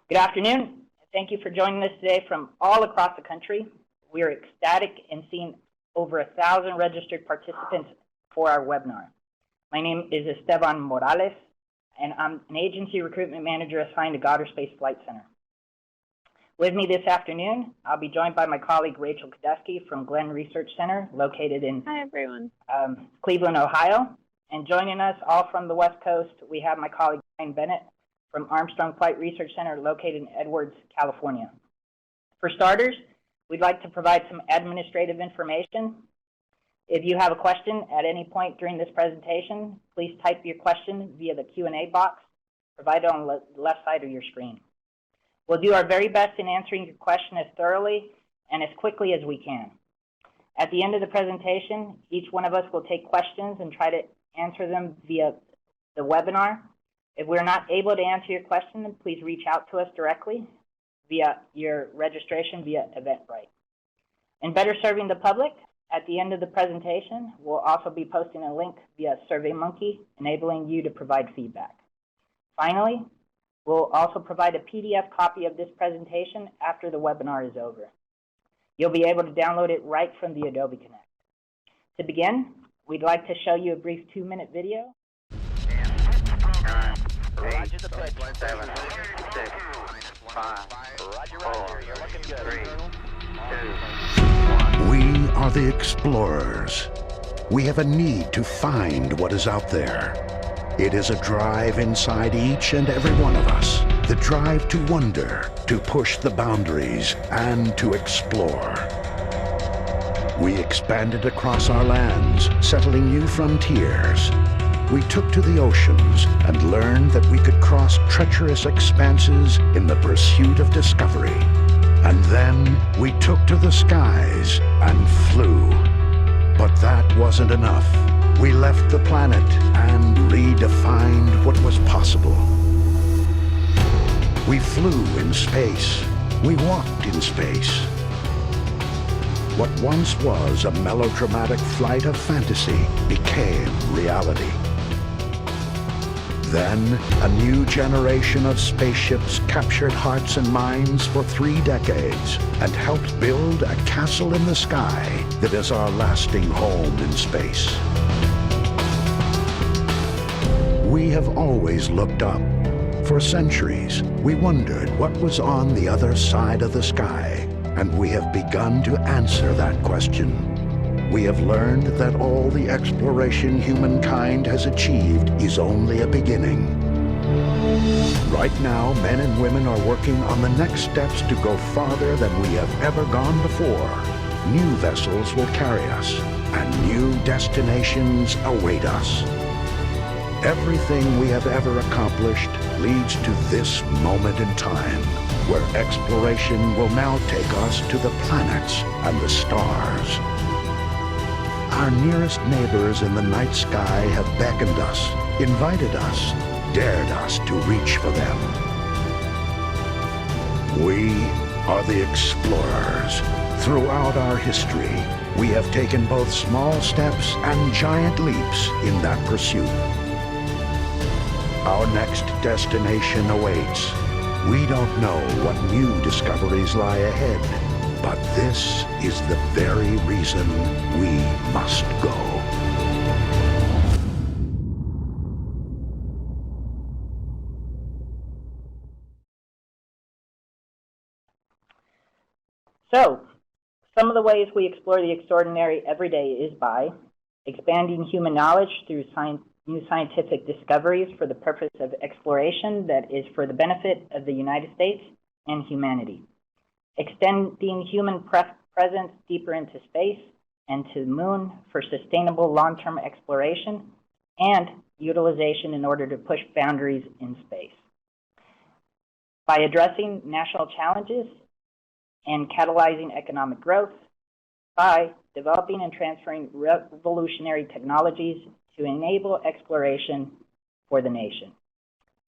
Good afternoon. Thank you for joining us today from all across the country. We are ecstatic in seeing over 1,000 registered participants for our webinar. My name is Esteban Morales, and I'm an agency recruitment manager assigned to Goddard Space Flight Center. With me this afternoon, I'll be joined by my colleague Rachel Kadeski from Glenn Research Center, located in Hi, everyone. Cleveland, Ohio. And joining us all from the West Coast, we have my colleague Brian Bennett from Armstrong Flight Research Center, located in Edwards, California. For starters, we'd like to provide some administrative information. If you have a question at any point during this presentation, please type your question via the Q&A box provided on the left side of your screen. We'll do our very best in answering your question as thoroughly and as quickly as we can. At the end of the presentation, each one of us will take questions and try to answer them via the webinar. If we're not able to answer your question, then please reach out to us directly via your registration via Eventbrite. In better serving the public, at the end of the presentation, we'll also be posting a link via SurveyMonkey, enabling you to provide feedback. Finally, we'll also provide a PDF copy of this presentation after the webinar is over. You'll be able to download it right from the Adobe Connect. To begin, we'd like to show you a brief 2-minute video. Roger the pitch. 7, 6, 5, Roger, Roger, you're looking good. 3, 2, 1. We are the explorers. We have a need to find what is out there. It is a drive inside each and every one of us. The drive to wonder, to push the boundaries, and to explore. We expanded across our lands, settling new frontiers. We took to the oceans and learned that we could cross treacherous expanses in the pursuit of discovery. And then we took to the skies and flew. But that wasn't enough. We left the planet and redefined what was possible. We flew in space. We walked in space. What once was a melodramatic flight of fantasy became reality. Then, a new generation of spaceships captured hearts and minds for 3 decades and helped build a castle in the sky that is our lasting home in space. We have always looked up. For centuries, we wondered what was on the other side of the sky, and we have begun to answer that question. We have learned that all the exploration humankind has achieved is only a beginning. Right now, men and women are working on the next steps to go farther than we have ever gone before. New vessels will carry us, and new destinations await us. Everything we have ever accomplished leads to this moment in time, where exploration will now take us to the planets and the stars. Our nearest neighbors in the night sky have beckoned us, invited us, dared us to reach for them. We are the explorers. Throughout our history, we have taken both small steps and giant leaps in that pursuit. Our next destination awaits. We don't know what new discoveries lie ahead. But this is the very reason we must go. So, some of the ways we explore the extraordinary every day is by expanding human knowledge through new scientific discoveries for the purpose of exploration that is for the benefit of the United States and humanity. Extending human presence deeper into space and to the moon for sustainable long-term exploration and utilization in order to push boundaries in space. By addressing national challenges and catalyzing economic growth, by developing and transferring revolutionary technologies to enable exploration for the nation,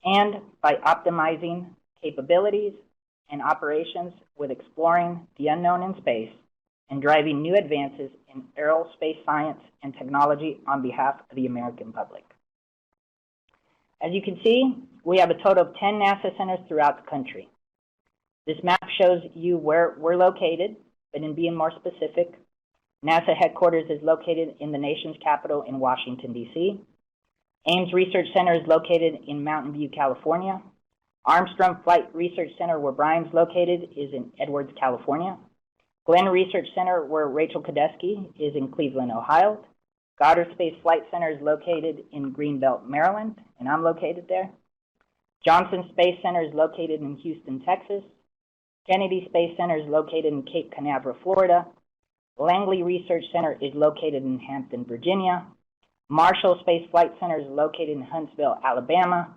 and by optimizing capabilities and operations with exploring the unknown in space and driving new advances in aerospace science and technology on behalf of the American public. As you can see, we have a total of 10 NASA centers throughout the country. This map shows you where we're located, but in being more specific, NASA headquarters is located in the nation's capital in Washington, D.C. Ames Research Center is located in Mountain View, California. Armstrong Flight Research Center, where Brian's located, is in Edwards, California. Glenn Research Center, where Rachel Kodesky, is in Cleveland, Ohio. Goddard Space Flight Center is located in Greenbelt, Maryland, and I'm located there. Johnson Space Center is located in Houston, Texas. Kennedy Space Center is located in Cape Canaveral, Florida. Langley Research Center is located in Hampton, Virginia. Marshall Space Flight Center is located in Huntsville, Alabama.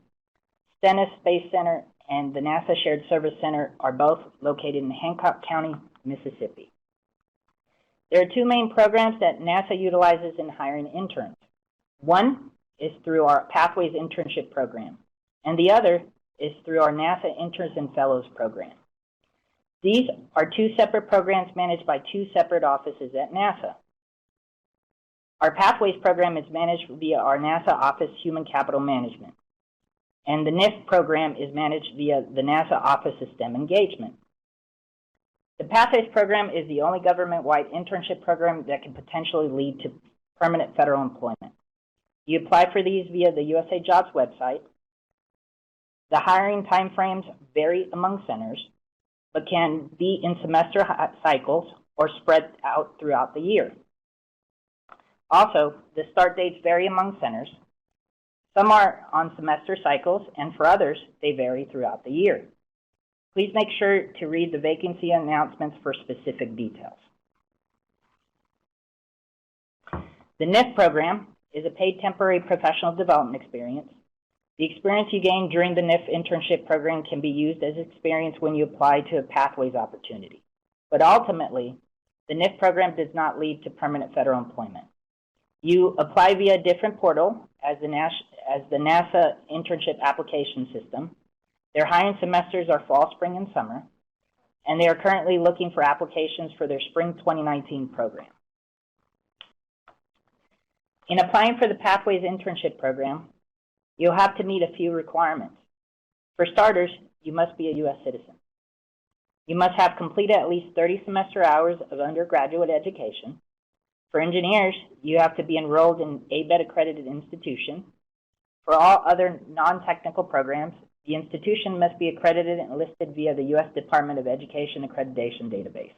Stennis Space Center and the NASA Shared Service Center are both located in Hancock County, Mississippi. There are two main programs that NASA utilizes in hiring interns. One is through our Pathways Internship program, and the other is through our NASA Interns and Fellows program. These are two separate programs managed by two separate offices at NASA. Our Pathways program is managed via our NASA Office Human Capital Management, and the NIF program is managed via the NASA Office of STEM Engagement. The Pathways program is the only government-wide internship program that can potentially lead to permanent federal employment. You apply for these via the USA Jobs website. The hiring timeframes vary among centers, but can be in semester cycles or spread out throughout the year. Also, the start dates vary among centers. Some are on semester cycles, and for others, they vary throughout the year. Please make sure to read the vacancy announcements for specific details. The NIF program is a paid temporary professional development experience. The experience you gain during the NIF internship program can be used as experience when you apply to a Pathways opportunity. But ultimately, the NIF program does not lead to permanent federal employment. You apply via a different portal as the NASA internship application system. Their hiring semesters are fall, spring, and summer, and they are currently looking for applications for their spring 2019 program. In applying for the Pathways internship program, you'll have to meet a few requirements. For starters, you must be a U.S. citizen. You must have completed at least 30 semester hours of undergraduate education. For engineers, you have to be enrolled in a ABET-accredited institution. For all other non-technical programs, the institution must be accredited and listed via the U.S. Department of Education accreditation database.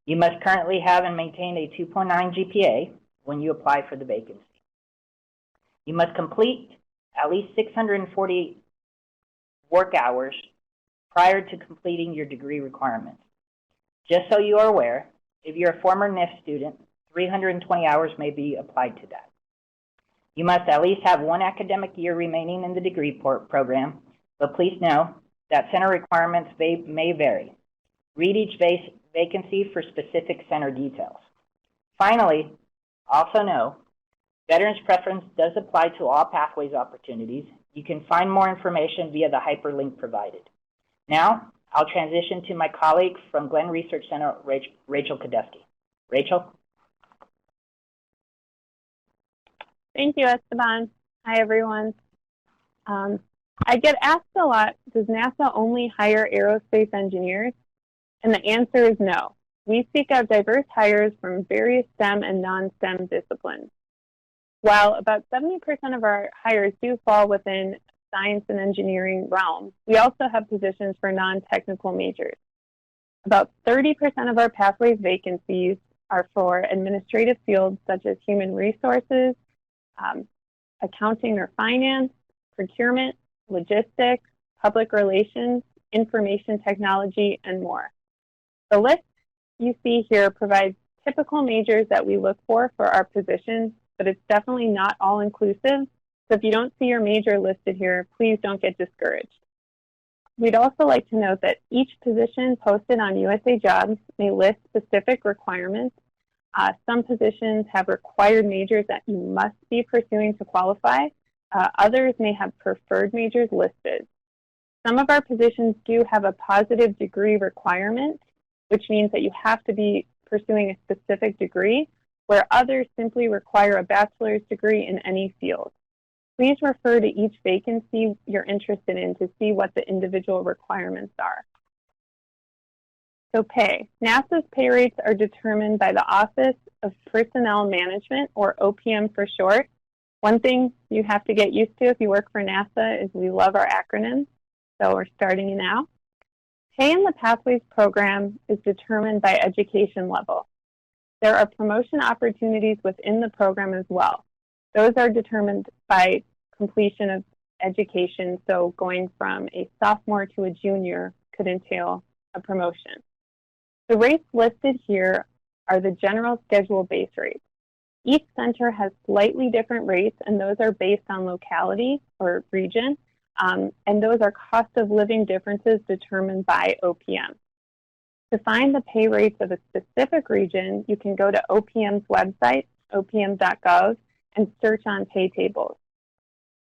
You must currently have and maintain a 2.9 GPA when you apply for the vacancy. You must complete at least 640 work hours prior to completing your degree requirements. Just so you are aware, if you're a former NIF student, 320 hours may be applied to that. You must at least have one academic year remaining in the degree program, but please know that center requirements may vary. Read each vacancy for specific center details. Finally, also know, veterans preference does apply to all Pathways opportunities. You can find more information via the hyperlink provided. Now, I'll transition to my colleague from Glenn Research Center, Rachel Kodesky. Rachel? Thank you, Esteban. Hi, everyone. I get asked a lot, does NASA only hire aerospace engineers? And the answer is no. We seek out diverse hires from various STEM and non-STEM disciplines. While about 70% of our hires do fall within science and engineering realm, we also have positions for non-technical majors. About 30% of our Pathways vacancies are for administrative fields such as human resources, accounting or finance, procurement, logistics, public relations, information technology, and more. The list you see here provides typical majors that we look for our positions, but it's definitely not all inclusive. So if you don't see your major listed here, please don't get discouraged. We'd also like to note that each position posted on USA Jobs may list specific requirements. Some positions have required majors that you must be pursuing to qualify. Others may have preferred majors listed. Some of our positions do have a positive degree requirement, which means that you have to be pursuing a specific degree, where others simply require a bachelor's degree in any field. Please refer to each vacancy you're interested in to see what the individual requirements are. So pay. NASA's pay rates are determined by the Office of Personnel Management, or OPM for short. One thing you have to get used to if you work for NASA is we love our acronyms, so we're starting now. Pay in the Pathways program is determined by education level. There are promotion opportunities within the program as well. Those are determined by completion of education, so going from a sophomore to a junior could entail a promotion. The rates listed here are the general schedule base rates. Each center has slightly different rates, and those are based on locality or region, and those are cost of living differences determined by OPM. To find the pay rates of a specific region, you can go to OPM's website, opm.gov, and search on pay tables.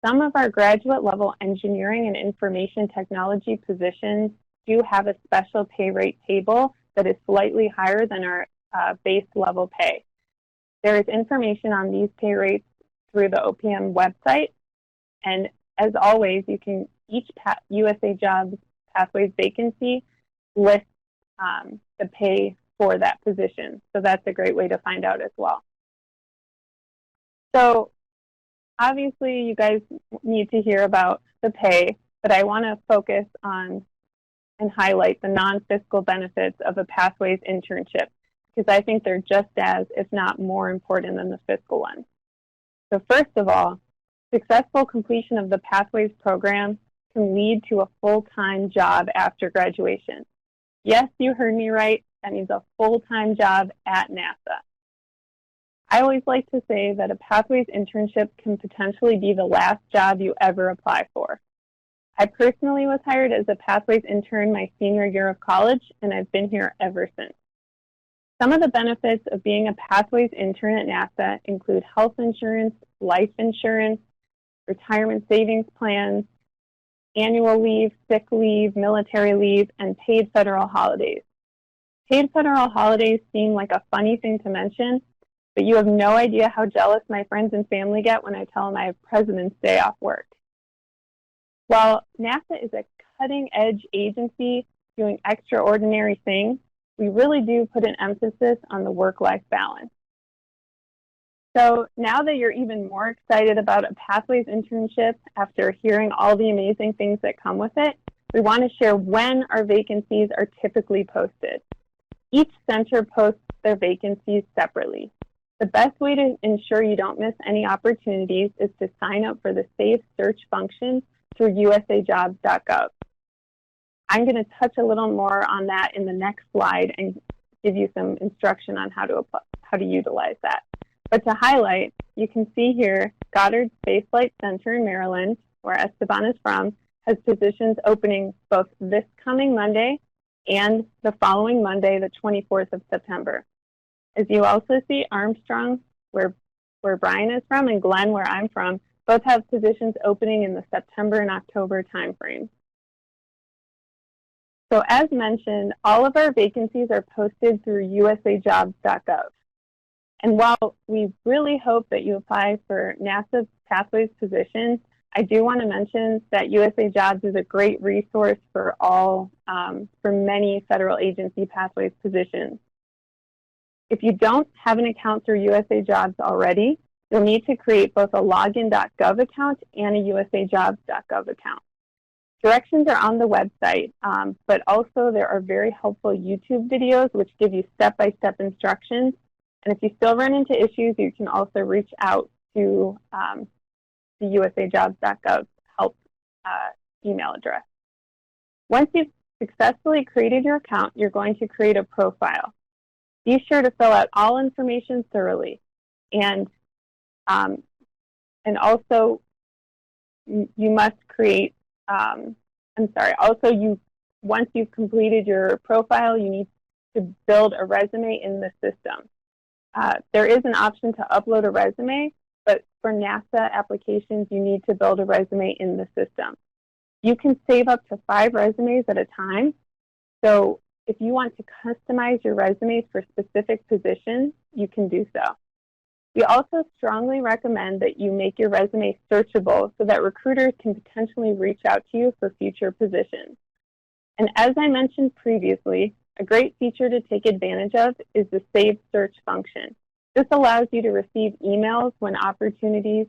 Some of our graduate level engineering and information technology positions do have a special pay rate table that is slightly higher than our base level pay. There is information on these pay rates through the OPM website, and as always, you can each USA Jobs Pathways vacancy list the pay for that position. So that's a great way to find out as well. So obviously you guys need to hear about the pay, but I want to focus on and highlight the non-fiscal benefits of a Pathways internship, because I think they're just as, if not more important than the fiscal ones. So first of all, successful completion of the Pathways program can lead to a full-time job after graduation. Yes, you heard me right. That means a full-time job at NASA. I always like to say that a Pathways internship can potentially be the last job you ever apply for. I personally was hired as a Pathways intern my senior year of college, and I've been here ever since. Some of the benefits of being a Pathways intern at NASA include health insurance, life insurance, retirement savings plans, annual leave, sick leave, military leave, and paid federal holidays. Paid federal holidays seem like a funny thing to mention, but you have no idea how jealous my friends and family get when I tell them I have President's Day off work. While NASA is a cutting-edge agency doing extraordinary things, we really do put an emphasis on the work-life balance. So now that you're even more excited about a Pathways internship after hearing all the amazing things that come with it, we want to share when our vacancies are typically posted. Each center posts their vacancies separately. The best way to ensure you don't miss any opportunities is to sign up for the Safe Search function through usajobs.gov. I'm going to touch a little more on that in the next slide and give you some instruction on how to utilize that. But to highlight, you can see here Goddard Space Flight Center in Maryland, where Esteban is from, has positions opening both this coming Monday and the following Monday, the 24th of September. As you also see, Armstrong, where Brian is from, and Glenn, where I'm from, both have positions opening in the September and October timeframe. So as mentioned, all of our vacancies are posted through usajobs.gov. And while we really hope that you apply for NASA Pathways positions, I do want to mention that USA Jobs is a great resource for for many federal agency Pathways positions. If you don't have an account through USA Jobs already, you'll need to create both a login.gov account and a usajobs.gov account. Directions are on the website, but also there are very helpful YouTube videos which give you step-by-step instructions. And if you still run into issues, you can also reach out to the usajobs.gov help email address. Once you've successfully created your account, you're going to create a profile. Be sure to fill out all information thoroughly. And also you must create, once you've completed your profile, you need to build a resume in the system. There is an option to upload a resume, but for NASA applications, you need to build a resume in the system. You can save up to 5 resumes at a time. So if you want to customize your resumes for specific positions, you can do so. We also strongly recommend that you make your resume searchable so that recruiters can potentially reach out to you for future positions. And as I mentioned previously, A great feature to take advantage of is the Save Search function. This allows you to receive emails when opportunities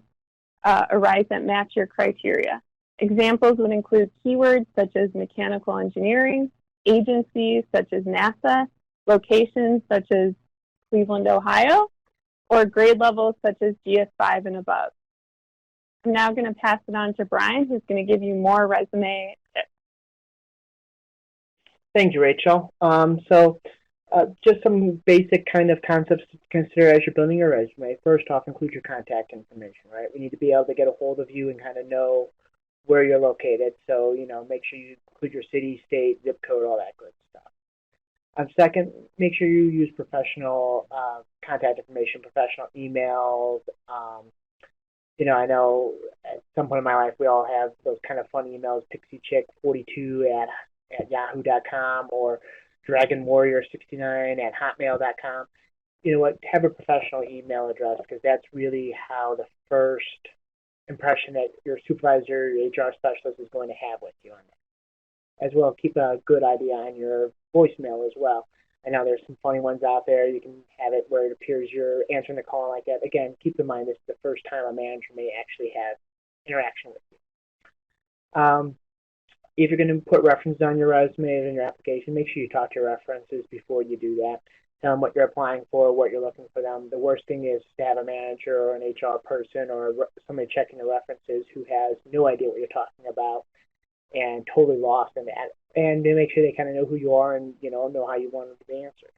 arise that match your criteria. Examples would include keywords such as mechanical engineering, agencies such as NASA, locations such as Cleveland, Ohio, or grade levels such as GS5 and above. I'm now going to pass it on to Brian, who's going to give you more resume tips. Thank you, Rachel. Just some basic kind of concepts to consider as you're building your resume. First off, include your contact information, right? We need to be able to get a hold of you and kind of know where you're located. So, make sure you include your city, state, zip code, all that good stuff. Second, make sure you use professional contact information, professional emails. I know at some point in my life we all have those kind of fun emails, pixiechick42 at yahoo.com or dragonwarrior69 at hotmail.com. You know what? Have a professional email address, because that's really how the first impression that your supervisor, your HR specialist is going to have with you on that. As well, keep a good idea on your voicemail as well. I know there's some funny ones out there. You can have it where it appears you're answering the call like that. Again, keep in mind this is the first time a manager may actually have interaction with you. If you're going to put references on your resume and your application, make sure you talk to your references before you do that. Tell them what you're applying for, what you're looking for them. The worst thing is to have a manager or an HR person or somebody checking the references who has no idea what you're talking about and totally lost in that. And to make sure they kind of know who you are and know how you want them to be answered.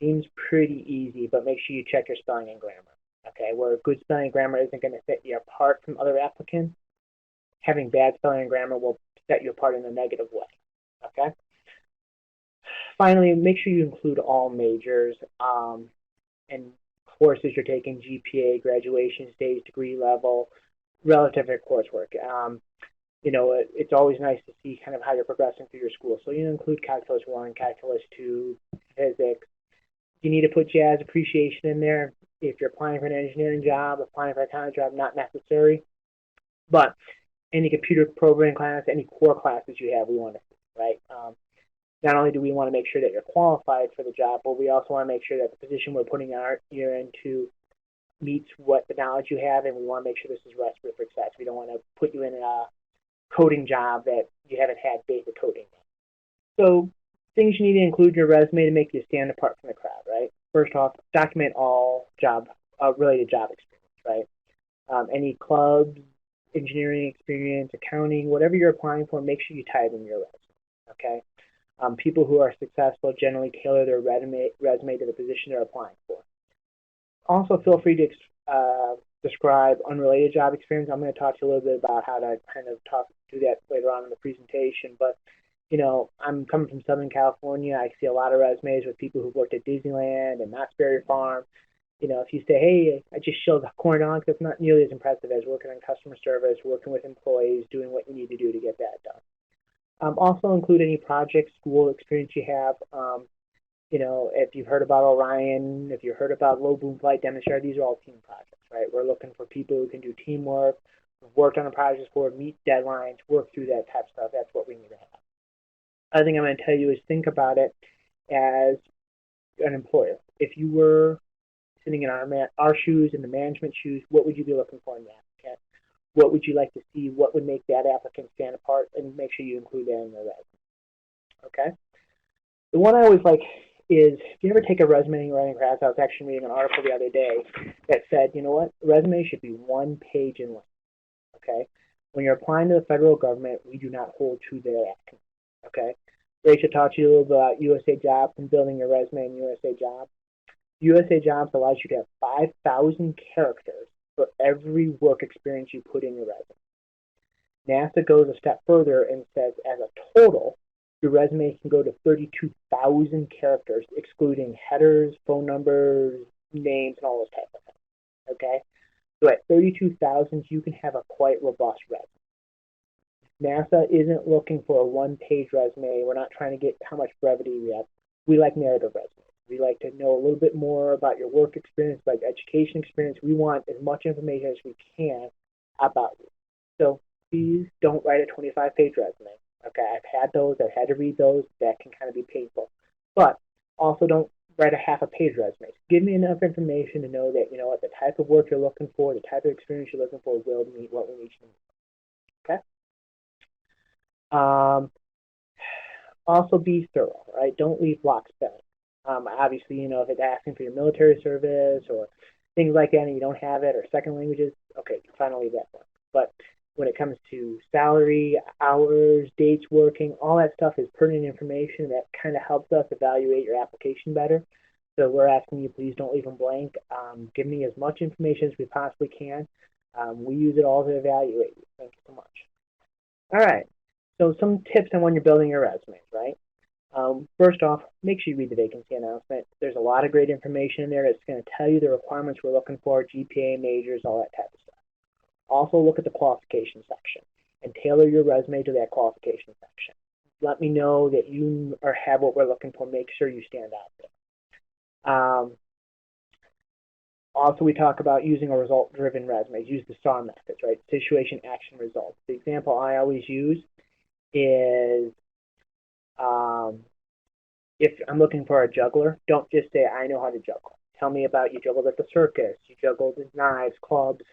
Seems pretty easy, but make sure you check your spelling and grammar. Okay, where good spelling and grammar isn't going to set you apart from other applicants, having bad spelling and grammar will set you apart in a negative way. Okay. Finally, make sure you include all majors and courses you're taking, GPA, graduation stage, degree level, relative to coursework. It's always nice to see kind of how you're progressing through your school. So you include Calculus 1, Calculus 2, physics. You need to put jazz appreciation in there. If you're applying for an engineering job, applying for a kind of job, not necessary. But any computer programming class, any core classes you have, we want to see, right? Not only do we want to make sure that you're qualified for the job, but we also want to make sure that the position we're putting you into meets what the knowledge you have, and we want to make sure this is recipe for success. We don't want to put you in a coding job that you haven't had basic coding. So things you need to include in your resume to make you stand apart from the crowd, right? First off, document all related job experience, right? Any clubs, engineering experience, accounting, whatever you're applying for, make sure you tie it in your resume, okay? People who are successful generally tailor their resume to the position they're applying for. Also, feel free to describe unrelated job experience. I'm going to talk to you a little bit about how to kind of do that later on in the presentation, but I'm coming from Southern California. I see a lot of resumes with people who've worked at Disneyland and Knott's Berry Farm. If you say, hey, I just shelled corn dogs, that's not nearly as impressive as working on customer service, working with employees, doing what you need to do to get that done. Also include any project, school experience you have. If you've heard about Orion, if you've heard about low boom flight demonstrator, these are all team projects, right? We're looking for people who can do teamwork, who've worked on the projects before, meet deadlines, work through that type of stuff. That's what we need to have. Other thing I'm going to tell you is think about it as an employer. If you were sitting in our shoes, in the management shoes, what would you be looking for in the applicant? What would you like to see? What would make that applicant stand apart? And make sure you include that in your resume. Okay? The one I always like is, if you ever take a resume writing class, I was actually reading an article the other day that said, you know what, resume should be one page in length. Okay? When you're applying to the federal government, we do not hold to their actions. Okay? Rachel taught you a little bit about USA Jobs and building your resume in USA Jobs. USA Jobs allows you to have 5,000 characters for every work experience you put in your resume. NASA goes a step further and says, as a total, your resume can go to 32,000 characters, excluding headers, phone numbers, names, and all those types of things. Okay? So at 32,000, you can have a quite robust resume. NASA isn't looking for a one-page resume. We're not trying to get how much brevity we have. We like narrative resumes. We like to know a little bit more about your work experience, about your education experience. We want as much information as we can about you. So please don't write a 25-page resume. Okay, I've had those. I've had to read those. That can kind of be painful. But also don't write a half a page resume. Give me enough information to know that, you know what, the type of work you're looking for, the type of experience you're looking for will meet what we need to meet. Okay? Also be thorough, right? Don't leave blocks filling. Obviously, you know, if it's asking for your military service or things like that and you don't have it, or second languages, okay, finally leave that one. But when it comes to salary, hours, dates working, all that stuff is pertinent information that kind of helps us evaluate your application better. So we're asking you, please don't leave them blank. Give me as much information as we possibly can. We use it all to evaluate you. Thank you so much. All right. So some tips on when you're building your resumes, right? First off, make sure you read the vacancy announcement. There's a lot of great information in there that's going to tell you the requirements we're looking for, GPA, majors, all that type of stuff. Also look at the qualification section and tailor your resume to that qualification section. Let me know that you have what we're looking for. Make sure you stand out there. Also, we talk about using a result-driven resume. Use the STAR methods, right? Situation, action, results. The example I always use is if I'm looking for a juggler, don't just say, I know how to juggle. Tell me about you juggled at the circus, you juggled with knives, clubs,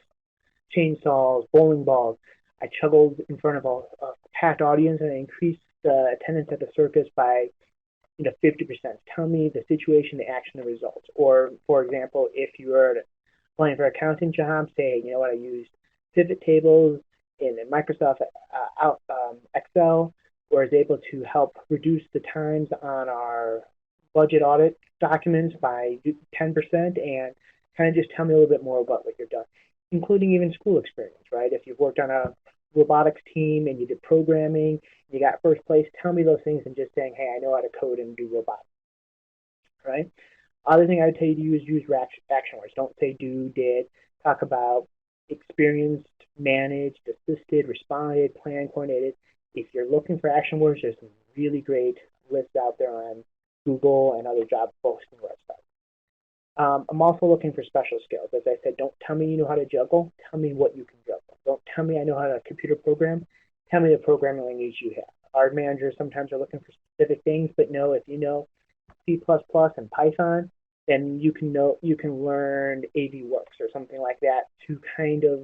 chainsaws, bowling balls. I juggled in front of a packed audience and I increased the attendance at the circus by 50%. Tell me the situation, the action, the results. Or, for example, if you were applying for accounting job, say, you know what, I used pivot tables in Microsoft Excel, where I was able to help reduce the times on our budget audit documents by 10%, and kind of just tell me a little bit more about what you've done, including even school experience, right? If you've worked on a robotics team and you did programming, you got first place, tell me those things and just saying, hey, I know how to code and do robotics, right? Other thing I would tell you to use action words. Don't say do, did. Talk about experienced, managed, assisted, responded, planned, coordinated. If you're looking for action words, there's some really great lists out there on Google and other job posting websites. I'm also looking for special skills. As I said, don't tell me you know how to juggle. Tell me what you can juggle. Don't tell me I know how to computer program. Tell me the programming language you have. Our managers sometimes are looking for specific things, but no, if you know C++ and Python, then you can learn AV Works or something like that to kind of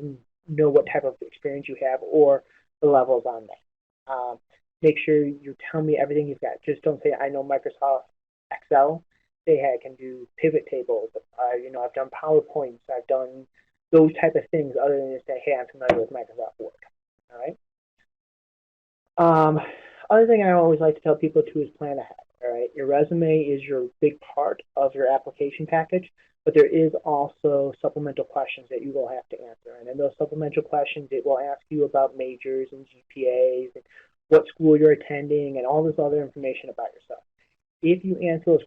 know what type of experience you have or the levels on that. Make sure you tell me everything you've got. Just don't say, I know Microsoft Excel. Say, hey, I can do pivot tables. I've done PowerPoints. I've done those type of things other than just say, hey, I'm familiar with Microsoft Word. All right? Other thing I always like to tell people, too, is plan ahead. All right? Your resume is your big part of your application package, but there is also supplemental questions that you will have to answer. And in those supplemental questions, it will ask you about majors and GPAs and what school you're attending and all this other information about yourself. If you answer those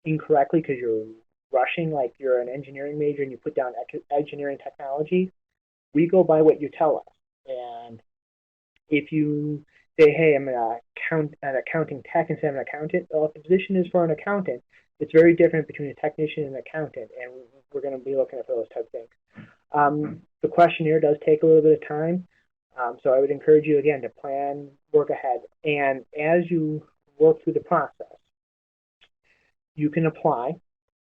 incorrectly because you're rushing, like you're an engineering major and you put down engineering technology, we go by what you tell us. And if you say, hey, I'm an accounting tech instead of an accountant, well, if the position is for an accountant, it's very different between a technician and an accountant, and we're going to be looking at those type of things. The questionnaire does take a little bit of time, so I would encourage you, again, to plan, work ahead, and as you work through the process, you can apply,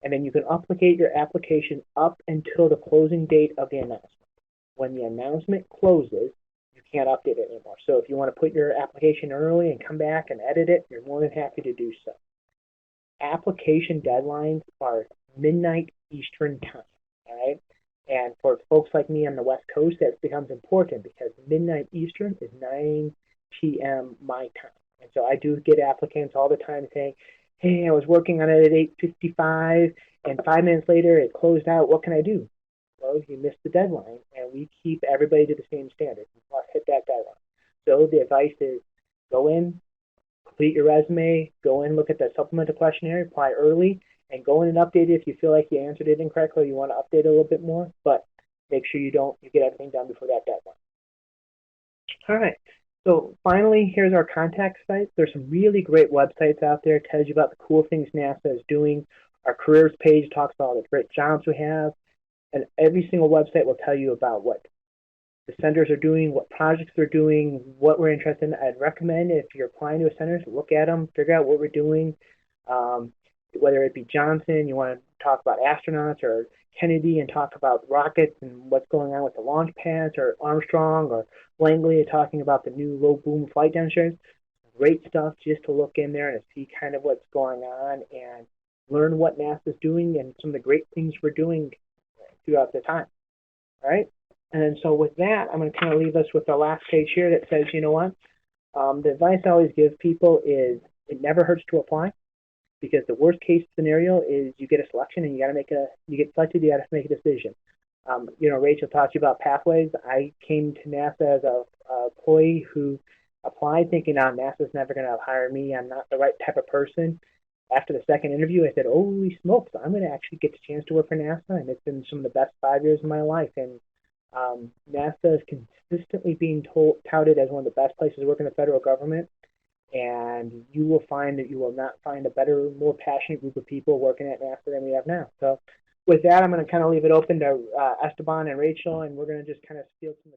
and then you can update your application up until the closing date of the announcement. When the announcement closes, you can't update it anymore. So if you want to put your application early and come back and edit it, you're more than happy to do so. Application deadlines are midnight Eastern time, all right? And for folks like me on the West Coast, that becomes important because midnight Eastern is 9 p.m. my time. And so I do get applicants all the time saying, hey, I was working on it at 8:55, and 5 minutes later it closed out. What can I do? Well, you missed the deadline, and we keep everybody to the same standard. You must hit that deadline. So the advice is go in, complete your resume, go in, look at the supplemental questionnaire, apply early, and go in and update it if you feel like you answered it incorrectly or you want to update it a little bit more, but make sure you get everything done before that deadline. All right. So finally, here's our contact site. There's some really great websites out there. It tells you about the cool things NASA is doing. Our careers page talks about all the great jobs we have. And every single website will tell you about what the centers are doing, what projects they're doing, what we're interested in. I'd recommend if you're applying to a center, look at them, figure out what we're doing. Whether it be Johnson, you want to talk about astronauts, or Kennedy and talk about rockets and what's going on with the launch pads, or Armstrong or Langley talking about the new low boom flight demonstrators. Great stuff just to look in there and see kind of what's going on and learn what NASA's doing and some of the great things we're doing throughout the time. All right? And then so with that, I'm going to kind of leave us with the last page here that says, you know what? The advice I always give people is it never hurts to apply, because the worst case scenario is you get a selection and you get selected, you got to make a decision. Rachel talked to you about pathways. I came to NASA as a employee who applied thinking, NASA's never going to hire me. I'm not the right type of person. After the second interview, I said, holy smokes, I'm going to actually get the chance to work for NASA, and it's been some of the best 5 years of my life. And NASA is consistently being touted as one of the best places to work in the federal government. And you will find that you will not find a better, more passionate group of people working at NASA than we have now. So with that, I'm going to kind of leave it open to Esteban and Rachel, and we're going to just kind of steal some